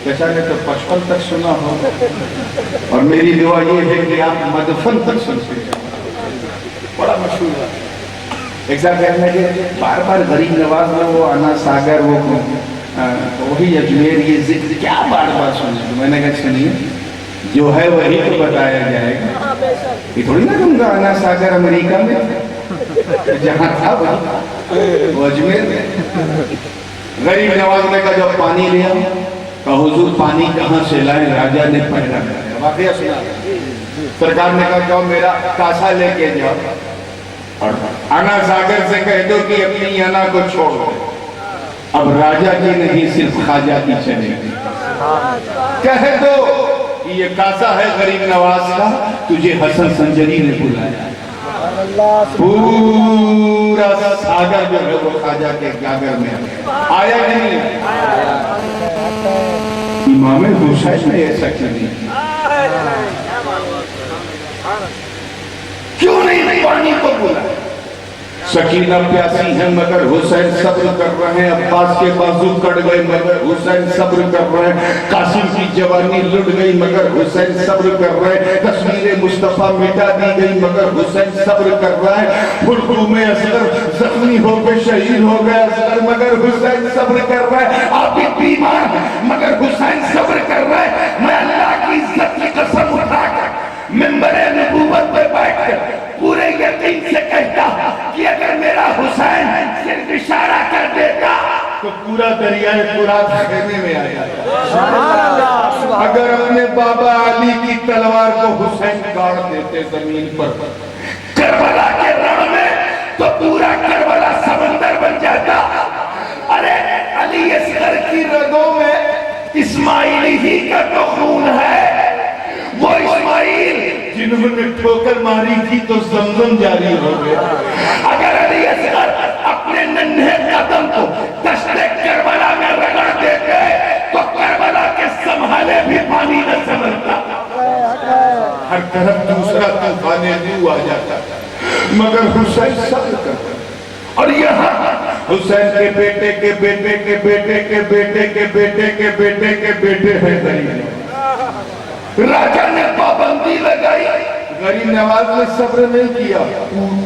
چچا نے تو 55 تک سنا ہو، اور میری دعا یہ ہے کہ آپ مدفن تک سنتے جائیں۔ بڑا مشہور ہے۔ ایک ساتھ کہنے لگے بار بار غریب نواز میں وہ انا ساگر وہی اجمیر یہ ذکر کیا بار بار سنیں؟ میں نے کہا سنیے، جو ہے وہی تو بتایا جائے گا، یہ تھوڑی نہ کہوں گا انا ساگر امریکہ میں جہاں تھا وہ اجمیر میں۔ غریب نواز نے کہا جب پانی لیا کہا حضور پانی کہاں سے لائیں؟ راجہ نے پہنا کرایا، واقعہ سنا۔ سرکار نے کہا جاؤ میرا کاسا لے کے جاؤ اور انا ساگر سے کہہ دو کہ اپنی انا کو چھوڑ دو، اب راجہ کی نہیں صرف خواجہ کی چلے گی۔ کہہ دو کہ یہ کاسا ہے غریب نواز کا، تجھے حسن سنجری نے بلایا۔ پورا ساگر جو ہے وہ خواجہ کے گاگر میں آیا نہیں۔ امام حسین نے ایسا کیوں نہیں پانی کو بلایا؟ سکینہ پیاسی ہے مگر حسین صبر کر رہے ہیں، عباس کے بازو کٹ گئے مگر حسین صبر کر رہے ہیں، قاسم کی جوانی لٹ گئی مگر حسین صبر کر رہے ہیں، تصویر مصطفیٰ مٹا دی گئی مگر حسین صبر کر رہے ہیں، خلقوم اصغر زخمی ہو کے شہید ہو گئے اصغر مگر حسین صبر کر رہے ہیں، آپ بیمار ہیں مگر حسین صبر کر رہے ہیں۔ میں اللہ کی عزت کی قسم اٹھا کر منبر نبوت پہ بیٹھ کر پورے یقین سے کہتا کہ اگر میرا حسین صرف اشارہ کر دیتا تو پورا دریائے فرات خیمے میں آ جاتا۔ اگر اپنے بابا علی کی تلوار کو حسین گاڑ دیتے زمین پر کربلا کے رن میں تو پورا کربلا سمندر بن جاتا۔ ارے علی اصغر کی رگوں میں اسماعیلی ہی کا تو خون ہے، وہ اسماعیل جنہوں نے ٹھوکر ماری تھی تو زمزم جاری ہو گیا۔ اگر علی اصغر اپنے ننھے قدم کو دشت کربلا میں رگڑ دیتے تو کربلا کے سنبھالے بھی پانی نہ سمجھتا، ہر طرف دوسرا طوفان نو آ جاتا، مگر حسین صبر کرتا۔ اور یہاں حسین کے بیٹے کے بیٹے کے بیٹے کے بیٹے کے بیٹے کے بیٹے کے بیٹے ہیں غریب راجہ نے پابندی لگائی، غریب نواز نے صبر نہیں کیا،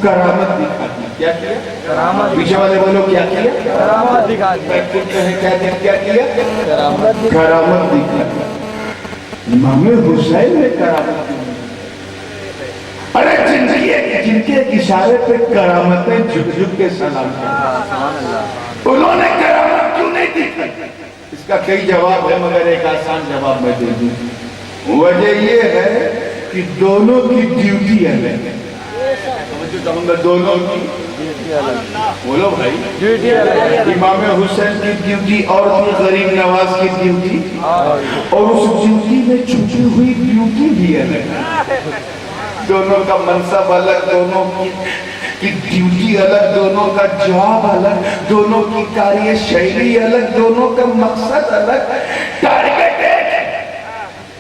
کرامت دکھا دی۔ کیا کیا؟ پیچھے والے بولو کیا کیا؟ کرامت دکھا دی۔ کیا کیا؟ کرامت دکھا دی۔ امام حسین نے کرامت دی۔ ارے جن کے اشارے پہ کرامتیں جھک جھک کے سلام کی، انہوں نے کرامت کیوں نہیں دی؟ اس کا کئی جواب ہے مگر ایک آسان جواب میں دے دوں۔ وجہ یہ ہے کہ دونوں کی ڈیوٹی الگ ہے۔ دونوں کی بولو بھائی، امام حسین کی ڈیوٹی اور تھی، غریب نواز کی ڈیوٹی، اور اس ڈیوٹی میں چھپی ہوئی ڈیوٹی بھی الگ ہے۔ دونوں کا منصب الگ، دونوں کی ڈیوٹی الگ، دونوں کا جواب الگ، دونوں کی کاریہ شیلی الگ، دونوں کا مقصد الگ، ٹارگٹ ایک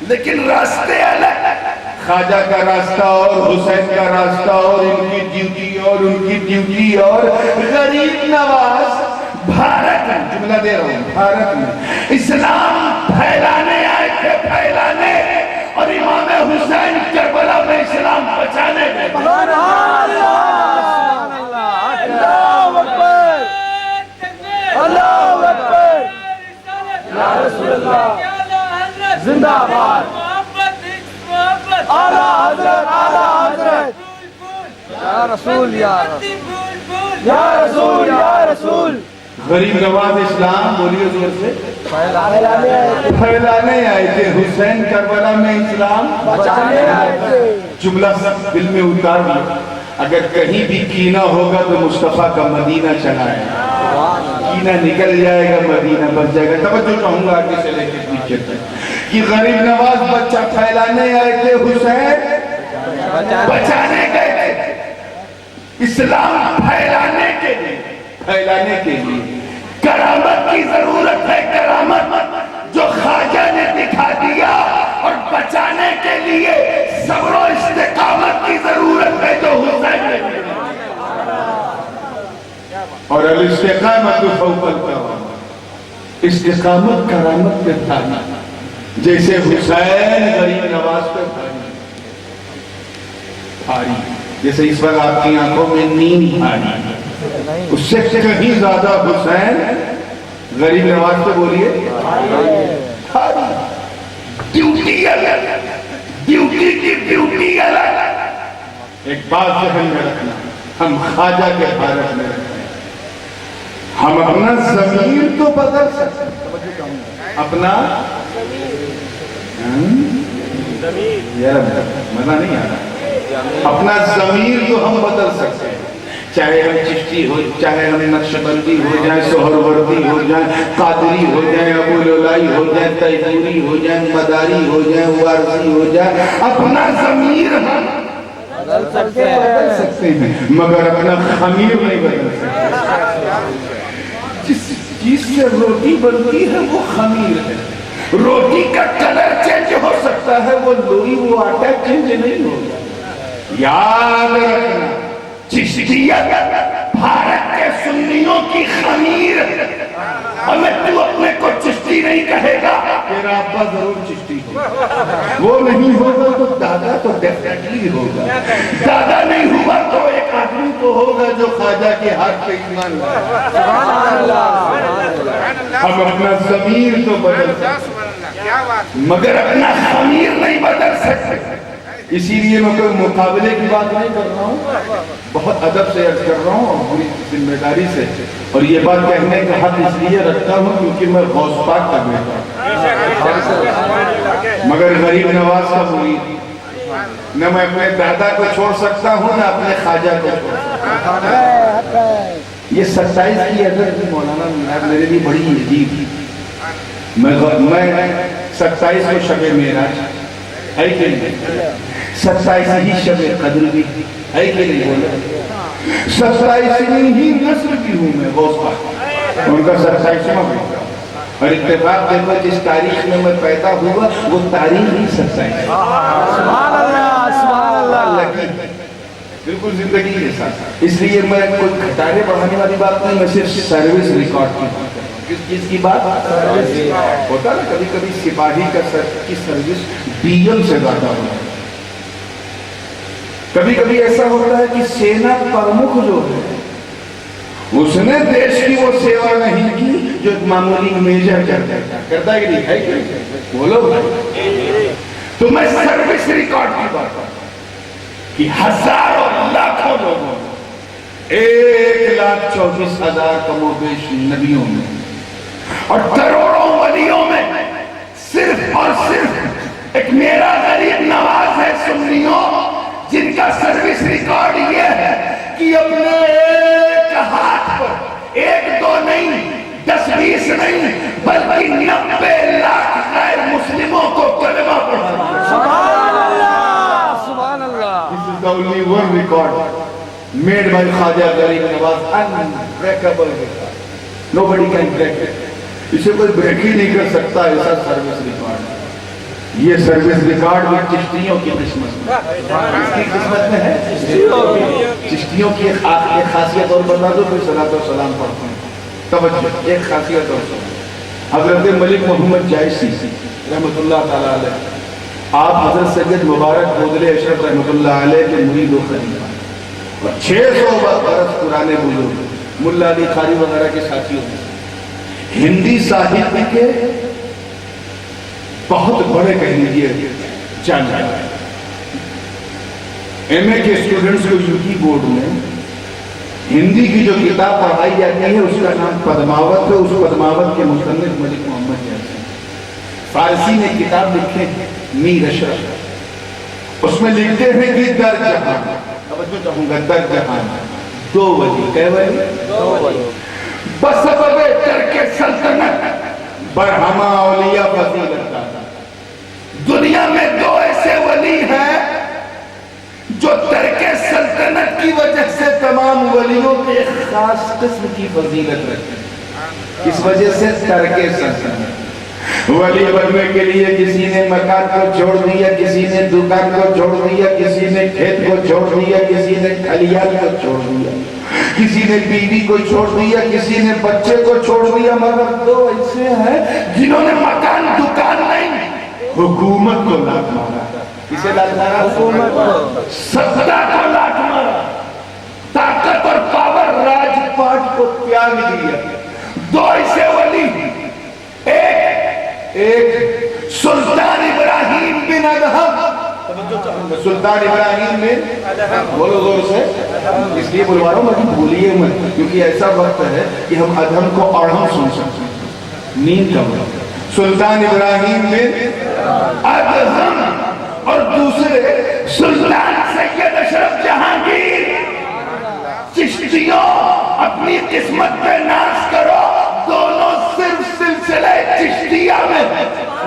لیکن راستے الگ۔ خواجہ کا راستہ اور حسین کا راستہ اور ان کی ڈیوٹی اور ان کی ڈیوٹی اور غریب نواز بھارت میں، جملہ دے رہا ہوں، بھارت میں اسلام پھیلانے آئے تھے، پھیلانے، اور امام حسین کربلا میں اسلام بچانے گئے۔ اللہ اکبر، اللہ اکبر، یا رسول اللہ زندہ باد، اعلیٰ حضرت، اعلیٰ حضرت، یا رسول، یا رسول، یا رسول۔ غریب نواز اسلام بولیے زور سے پھیلانے آئے تھے، حسین کربلا میں اسلام بچانے آئے تھے۔ جملہ دل میں اتار لیا، اگر کہیں بھی کینہ ہوگا تو مصطفیٰ کا مدینہ چلائے، کینہ نکل جائے گا مدینہ بچ جائے گا۔ توجہ چاہوں گا آگے سے لے کے پیچھے تک کہ غریب نواز بچہ پھیلانے آئے تھے، حسین بچانے گئے تھے، اسلام پھیلانے کے لیے، پھیلانے کے لیے کرامت کی ضرورت ہے، کرامت جو خواجہ نے دکھا دیا، اور بچانے کے لیے صبر و استقامت کی ضرورت ہے جو حسین نے دیا۔ اور الاستقامت فوق الکرامۃ، استقامت کرامت کے تابع۔ جیسے حسین غریب نواز پہ بھاری، جیسے اس وقت آپ کی آنکھوں میں نیند بھاری، اس سے کہیں زیادہ حسین غریب نواز پہ بولیے بھاری۔ ڈیوٹی الگ، ڈیوٹی کی ڈیوٹی الگ۔ ایک بات ذہن میں رکھنا، ہم خواجہ کے بھارت میں رہتے ہیں، ہم اپنا ضمیر تو بدل سکتے ہیں، اپنا یار مزہ نہیں آ رہا، اپنا ضمیر تو ہم بدل سکتے ہیں، چاہے ہم چشتی ہو، چاہے ہم نقشبندی ہو جائیں، سہروردی ہو جائیں، قادری ہو جائیں، ابوالعلائی ہو جائیں، تیموری ہو جائیں، مداری ہو جائیں، وارثی ہو جائیں، اپنا ضمیر ہم بدل سکتے ہیں مگر اپنا خمیر نہیں بدل سکتے۔ جس چیز سے روٹی بنتی ہے وہ خمیر ہے، روٹی کا کلر چینج ہو سکتا ہے، وہ لوئی وہ آٹا چینج نہیں ہوگا۔ یاد رکھنا چشتیت بھارت کے سنیوں کی خمیر ہے، ہمیں تو اپنے کو چشتی نہیں کہے گا، تیرا ابا ضرور چشتی ہوگا، وہ نہیں ہوگا تو دادا تو ڈیفینیٹلی ہوگا، دادا نہیں ہوا تو ایک آدمی تو ہوگا جو خواجہ کے ہاتھ پہ ایمان لائے۔ ہم اپنا ضمیر تو بدل سکتے مگر اپنا خمیر نہیں بدل سکتے۔ اسی لیے میں کوئی مقابلے کی بات نہیں کر رہا ہوں، بہت ادب سے عرض کر رہا ہوں اور پوری ذمہ داری سے، اور یہ بات کہنے کا حق اس لیے رکھتا ہوں کیونکہ میں غوث پاک کا بیٹا ہوں، مگر غریب نواز کا مرید، نہ میں اپنے دادا کو چھوڑ سکتا ہوں نہ اپنے خواجہ کو چھوڑ سکتا ہوں۔ یہ 27 کی عدد کی مولانا میرے لیے بڑی عجیب تھی۔ میں 27 کو شب معراج ہے کہ نہیں، 27 ہی شب قدر بھی ہے کہ نہیں بولے، 27 ہی نصر بھی ہوں میں غوث پاک، ان کا 27واں بیٹا ہوں، اور اتفاق دیکھو جس تاریخ میں میں پیدا ہوا وہ تاریخ ہی 27 سبحان اللہ سبحان اللہ لگی بالکل زندگی کے ساتھ۔ اس لیے میں کوئی گھٹانے بڑھانے والی بات نہیں، میں صرف سروس ریکارڈ کی بات کروں۔ کس چیز کی بات ہوتا نا، کبھی کبھی سپاہی کی سروس ڈی ایم سے زیادہ ہوتا ہے، کبھی کبھی ایسا ہوتا ہے کہ سینا پرمکھ جو ہے اس نے دیش کی وہ سیوا نہیں کی جو ایک معمولی میجر کرتا ہے کہ نہیں ہے کہ بولو بھائی۔ تو میں سروس ریکارڈ کی بات کرتا ہوں کہ ہزاروں لاکھوں لوگوں 1,24,000 کم و بیش نبیوں میں اور کروڑوں ولیوں میں صرف اور صرف ایک میرا غریب نواز ہے سنیوں، جن کا سروس ریکارڈ یہ ہے کہ اپنے ایک ہاتھ پر 1-2 نہیں 10-20 نہیں بلکہ 90 لاکھ غیر مسلموں کو کلمہ پڑھانا۔ سبحان اللہ سبحان اللہ۔ This is the only one record made by Khwaja Garib Nawaz, unbreakable record. Nobody can break it. اسے کوئی بریک ہی نہیں کر سکتا ایسا سروس ریکارڈ۔ یہ سروس ریکارڈ بھی چشتیوں کی قسمت میں، اس کی قسمت میں ہے چشتیوں کی ایک خاصیت اور بتا دو، پھر صلاۃ و سلام پڑھتے ہیں۔ توجہ، ایک خاصیت اور سنو، حضرت ملک محمد جائسی رحمت اللہ تعالیٰ علیہ، آپ حضرت سید مبارک بودلے اشرف رحمت اللہ علیہ کے مرید و خلیفہ اور 600 برس پرانے بزرگ ملا علی قاری وغیرہ کے ساتھیوں میں ہندی ساہتیہ کے بہت بڑے کہہ لیجیے جانکار، ایم اے کے اسٹوڈنٹس کو یو پی بورڈ میں ہندی کی جو کتاب پڑھائی جاتی ہے اس کا نام پدماوت ہے، اس پدماوت کے مصنف ملک محمد جائسی، فارسی میں کتاب لکھے میر اشرف، اس میں لکھتے ہیں کہ در جہان، توجہ چاہوں گا، در جہان 2 ولی، کہہ ولی 2 ولی بسبب ترک سلطنت برہما اولیاء فضیلت داتا۔ دنیا میں 2 ایسے ولی ہیں جو ترک سلطنت کی وجہ سے تمام ولیوں کے ایک خاص قسم کی فضیلت رکھتے ہیں۔ اس وجہ سے ترک سلطنت، ولی بننے کے لیے کسی نے مکان کو چھوڑ دیا، کسی نے دکان کو چھوڑ دیا، کسی نے کھیت کو چھوڑ دیا، کسی نے کھلیان کو چھوڑ دیا، کسی نے بیوی کو چھوڑ دیا، کسی نے بچے کو چھوڑ دیا، مگر 2 ایسے ہیں جنہوں نے مکان دکان نہیں حکومت کو لات مارا. کسے لات مارا؟ حکومت کو. ستا کو لات مارا. طاقت اور پاور راج پاٹ کو تیاگ دیا. دو ایسے ولی، ایک سلطان ابراہیم بن ادہم. سلطان ابراہیم بن، بولو زور سے، اس لیے بلوا رہا ہوں میں بھولیے مت، کیونکہ ایسا وقت ہے کہ ہم ادہم کو اڑھم سن سکتے ہیں، نیند کا وقت. سلطان ابراہیم بن ادہم اور دوسرے سلطان سید اشرف جہانگیر. چشتیوں اپنی قسمت پہ ناز کرو، دونوں صرف سلسلہ چشتیہ میں.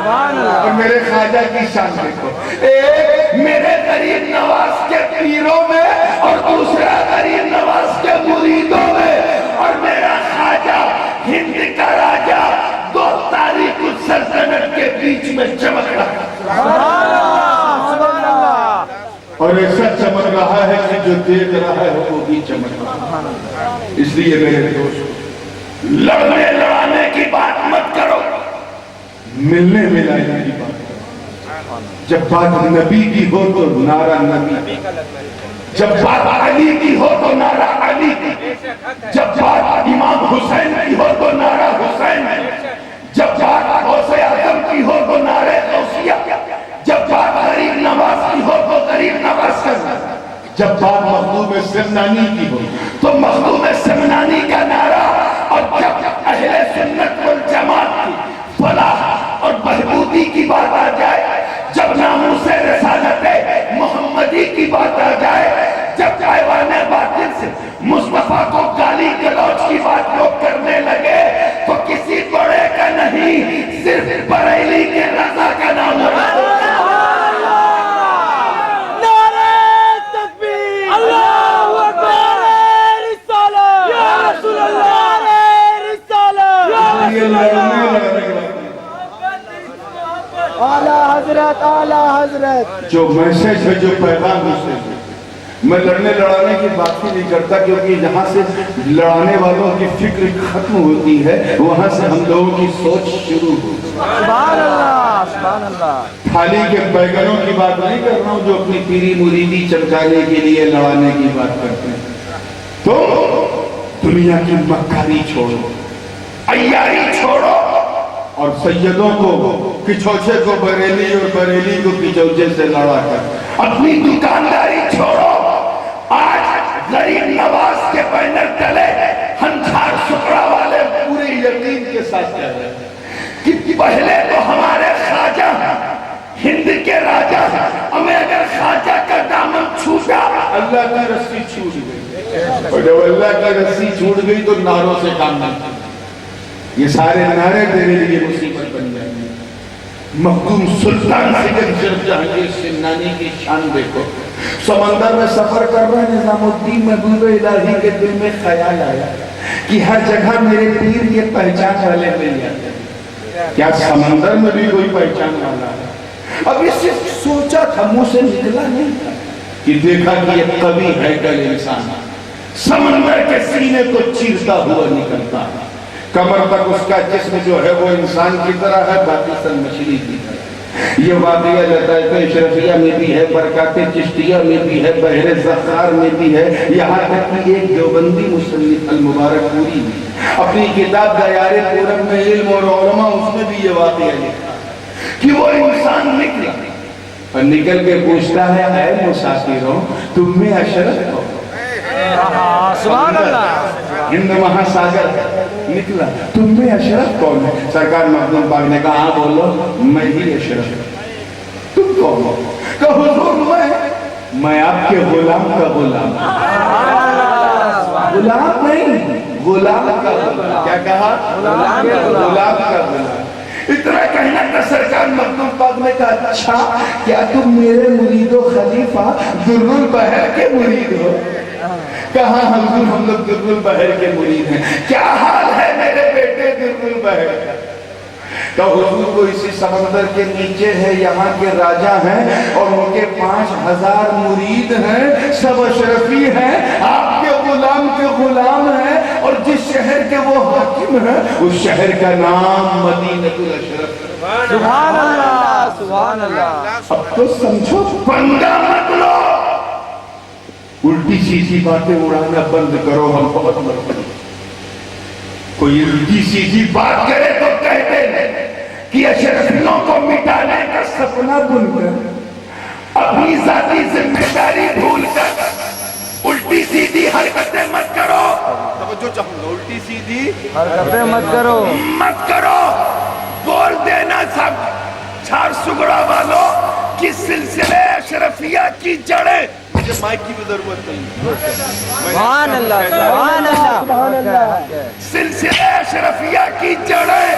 اور میرے خواجہ کی شان دیکھو، ایک میرے غریب نواز کے پیروں میں اور دوسرا غریب نواز کے مریدوں میں. اور میرا خواجہ ہند کا راجہ دو تاریخ السلطنت کے بیچ میں چمک رہا. اور ایسا چمک رہا ہے کہ جو دیکھ رہا ہے وہ بھی چمک رہا ہے. اس لیے میرے دوست، لڑنے لڑانے کی بات مت کرو، ملنے ملانے کی بات کرو. جب بات نبی کی ہو تو نعرہ نبی، جب بات علی کی ہو تو نعرہ علی، جب بات امام حسین کی ہو تو نعرہ حسین، جب بات غوث اعظم کی ہو تو نعرہ غوثیہ، جب بات غریب نواز کی ہو تو غریب نواز کا، جب بات مخدوم سمنانی کی ہو تو مخدوم سمنانی کا نعرہ. اور جب اہل سنت والجماعت کی فلاح اور بہبودی کی بات آ جائے، جب ناموس رسالت محمدی کی بات آ جائے، جب ایوان باطل سے مصطفیٰ کو گالی گلوچ کی بات لوگ کرنے لگے، تو کسی بڑے کا نہیں، صرف بریلی کے رضا کا نام ہے. حضرت اعلیٰ حضرت جو میسج ہے، جو پیغام ہے، میں لڑنے لڑانے کی بات ہی نہیں کرتا، کیونکہ جہاں سے لڑانے والوں کی فکر ختم ہوتی ہے وہاں سے ہم لوگوں کی سوچ شروع ہوتی ہے. سبحان اللہ، سبحان اللہ. تھالی کے بیگنوں کی بات نہیں کر رہا ہوں جو اپنی پیری مریدی چمکانے کے لیے لڑانے کی بات کرتے ہیں. تو دنیا کی مکاری چھوڑو، عیاری چھوڑو، اور سیدوں کو کچوچے کو بریلی اور بریلی کو کچوچے سے لڑا کر اپنی دکانداری چھوڑو. آج غریب نواز کے بینر تلے ہنچار شکرہ والے پورے یقین کے ساتھ کہہ رہے ہیں کہ پہلے تو ہمارے خواجہ ہند کے راجہ، ہمیں اگر خواجہ کا دامن چھوٹا اللہ کی رسی چھوٹ گئی، اور جب اللہ کی رسی چھوٹ گئی تو نعروں سے کام نہیں. یہ سارے نعرے تیرے لیے مصیبت بن جائیں گے. مخدوم سلطان سید اشرف جہانگیر سمنانی کی شان دیکھو. سمندر میں سفر کر رہے نظام الدین محبوب الہی کے دل میں خیال آیا کہ ہر جگہ میرے پیر کے پہچان والے مل جاتے ہیں. کیا سمندر میں بھی کوئی پہچان والا ہے؟ اب یہ صرف سوچا تھا، منہ سے نکلا نہیں تھا کہ دیکھا کہ یہ قوی ہیکل انسان سمندر کے سینے کو چیرتا ہوا نکلتا ہے. کمر تک اس کا جسم جو ہے وہ انسان کی طرح ہے، باقی سب مچھلی کی طرح. یہ واقعہ لطائف اشرفیہ میں بھی ہے، برکات چشتیہ میں بھی ہے، بحر زخار میں بھی ہے، یہاں تک کہ ایک دیوبندی مصنف المبارک پوری میں اپنی کتاب دیار پورم میں علم اور علماء اس میں بھی یہ واقعہ لکھا کہ وہ انسان نکلا اور نکل کے پوچھتا ہے، اے مسافروں تم میں اشرف ہو؟ سبحان اللہ. ہند مہاساگر نکلا، تم میں اشرف کون ہے؟ سرکار مخدوم پاک نے کہا، ہاں بولو، میں ہی اشرف ہوں. تم کون ہو؟ کہ حضور میں آپ کے غلام کا غلام. غلام نہیں، غلام کا غلام. کیا کہا؟ غلام کا غلام. اتنا کہنا تھا سرکار مخدوم پاک نے کہا، اچھا کیا تم میرے مرید و خلیفہ در البحر کے مرید ہو؟ کہاں حضور ہم لوگ در البحر کے مرید ہیں. کیا حال ہے میرے بیٹے در البحر کا؟ تو حضور کو اسی سمندر کے نیچے ہے، یہاں کے راجہ ہیں اور ان کے 5000 مرید ہیں، سب اشرفی ہیں، آپ کے غلام ہیں، اور جس شہر کے وہ حاکم ہیں اس شہر کا نام مدینہ الاشرف. سبحان اللہ. سبحان اللہ اب تو سمجھو پنگا مت لو، الٹی سیدھی باتیں اڑانا بند کرو، ہم بہت مرتے ہیں۔ کوئی الٹی سیدھی بات کرے تو کہتے ہیں کہ اشرفیوں کو مٹانے کا سپنا بن کر اپنی ذاتی ذمہ داری بھول کر الٹی سیدھی حرکتیں مت کرو۔ توجہ چاہوں گا، الٹی سیدھی حرکتیں مت کرو، مت کرو۔ بول دینا سب چھار سگڑا والوں کہ سلسلے اشرفیہ کی جڑیں، مجھے مائک کی بھی ضرورت نہیں، سبحان اللہ سبحان اللہ سبحان اللہ، سلسلے اشرفیہ کی جڑیں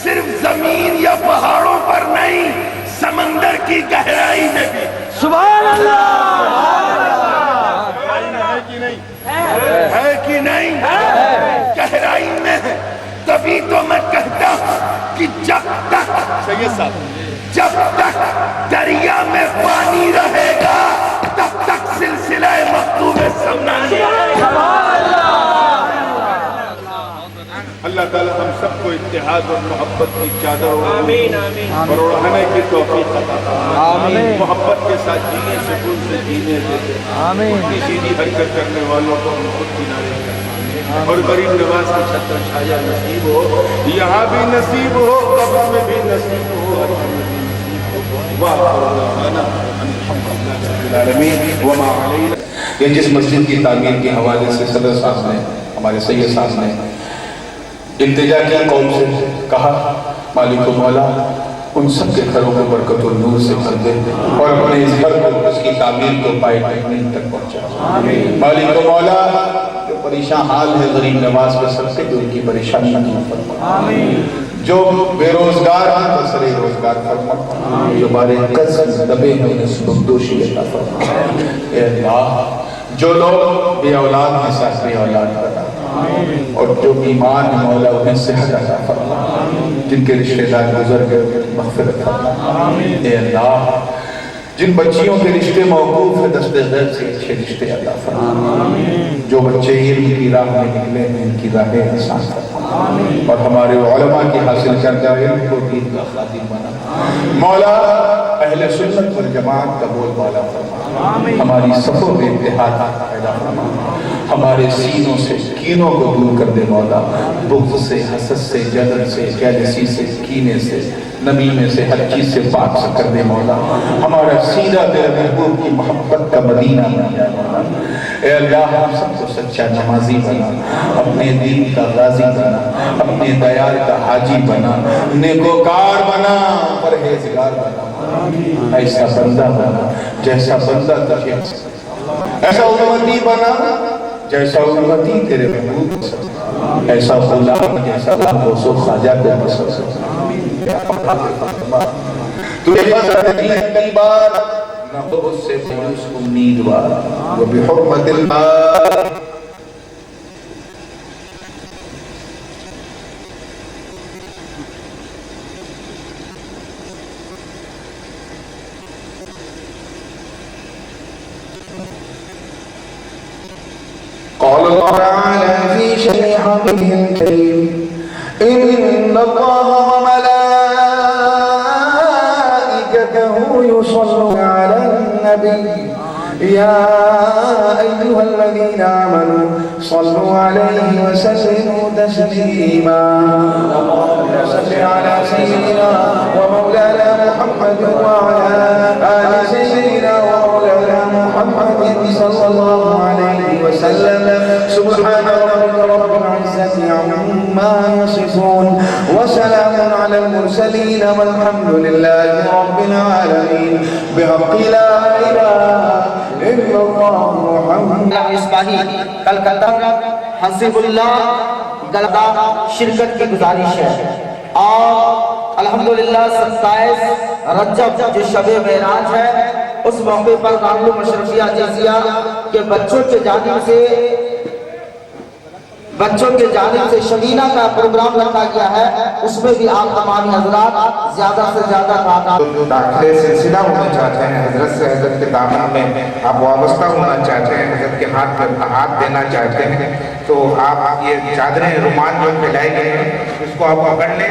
صرف زمین یا پہاڑوں پر نہیں، سمندر کی گہرائی میں بھی۔ سبحان اللہ ہے کہ نہیں؟ گہرائی میں ہے۔ تبھی تو میں کہتا ہوں کہ جب تک دریا میں پانی رہے گا تب تک سلسلہ مکتوب سمنا نہیں۔ اللہ تعالی ہم سب کو اتحاد اور محبت کی چادر اور اوڑھانے کی توفیق عطا فرمائے۔ محبت کے ساتھ جینے، سکون سے جینے دے، الٹی سیدھی حرکت کرنے والوں کو ہم خود کنارے کریں، اور غریب نواز کی چھتر چھایا نصیب ہو، یہاں بھی نصیب ہو، قبر میں بھی نصیب ہو، ہر میں بھی نصیب ہو۔ وآخر دعوانا ان الحمدللہ رب العالمین وما علینا۔ یہ جس مسجد کی تعمیر کے حوالے سے صدر صاحب نے، ہمارے سید صاحب نے التجا کی، قوم سے کہا مالک و مولا ان سب کے گھروں کو برکت و نور سے بھر دے اور اپنے اس گھر کو، اس کی تعمیر کو پائے تکمیل تک پہنچا۔ مالک و مولا جو پریشان حال ہے غریب نواز کے سب سے، جو ان کی پریشانی دور فرما، جو بے روزگار ہیں تو سرے روزگار فرما، جو بارے قرض دبے ہیں انہیں سبکدوشی عطا فرما۔ اے اللہ جو لوگ بے اولاد ہیں ساتھ بے اولاد بنا، اور جو بیمار ہیں مولا انہیں صحت عطا فرما، جن کے رشتہ دار گزر گئے انہیں مغفرت فرما۔ اے اللہ جن بچیوں کے رشتے موقوف ہیں دست غیب سے اچھے رشتے عطا فرما، جو بچے علم کی راہ میں نکلے ہیں ان کی راہیں آسان فرما، اور ہمارے علماء کی حاصل کردہ علم کو دین کا خادم بنا۔ مولا اہل سنت والجماعت کا بول بالا فرما، ہماری صفوں میں اتحاد پیدا فرما، ہمارے سینوں سے کینوں کو دور کر دے مولا، بغض سے، حسد سے، جلن سے، جیلسی سے، کینے سے، نمیمے سے، ہر چیز سے پاک سے کر دے مولا، ہمارا سینہ تیرے محبوب کی محبت کا مدینہ بن جائے مولا۔ اے اللہ ہم سب کو سچا نمازی بنا، اپنے دین کا غازی بنا، اپنے دیار کا حاجی بنا، نیکوکار بنا، پرہیزگار بنا، ایسا بندہ بنا جیسا بندہ تجھے، ایسا امتی بنا جیسا امتی تیرے محبوب پسند، ایسا غلام جیسا غوث و خواجہ کو پسند۔ تجھے پسند کی بار نہ ہو اس سے مایوس امیدوار، وبحرمت اللہ قال الله تعالى في شأن حبيبه الكريم إن الله وملائكته يصلون على النبي يا أيها الذين آمنوا صلوا عليه وسلموا تسليما اللهم صل على سيدنا ومولانا محمد وعلى آل سيدنا ومولانا محمد صلى الله عليه وسلم سبحان ربك رب العزة عما يصفون وسلام على المرسلين والحمد لله رب العالمين بحق لا إله إلا الله محمد اسپاہی کلکتہ حسب اللہ گلدہ شرکت کی گزارش ہے، اور الحمدللہ 27 رجب جو شب معراج ہے اس موقع پر دارالعلوم اشرفیہ جزیہ کے بچوں کے جانب سے شبینہ کا پروگرام رکھا گیا ہے، اس میں بھی آپ تمام حضرات زیادہ سے زیادہ تعداد جو داخلے سلسلہ ہونا چاہتے ہیں حضرت سے، حضرت کے دامن میں آپ وابستہ ہونا چاہتے ہیں، حضرت کے ہاتھ پر ہاتھ دینا چاہتے ہیں، تو آپ یہ چادریں رومال جو پھیلائی گئے ہیں اس کو آپ پکڑ لیں۔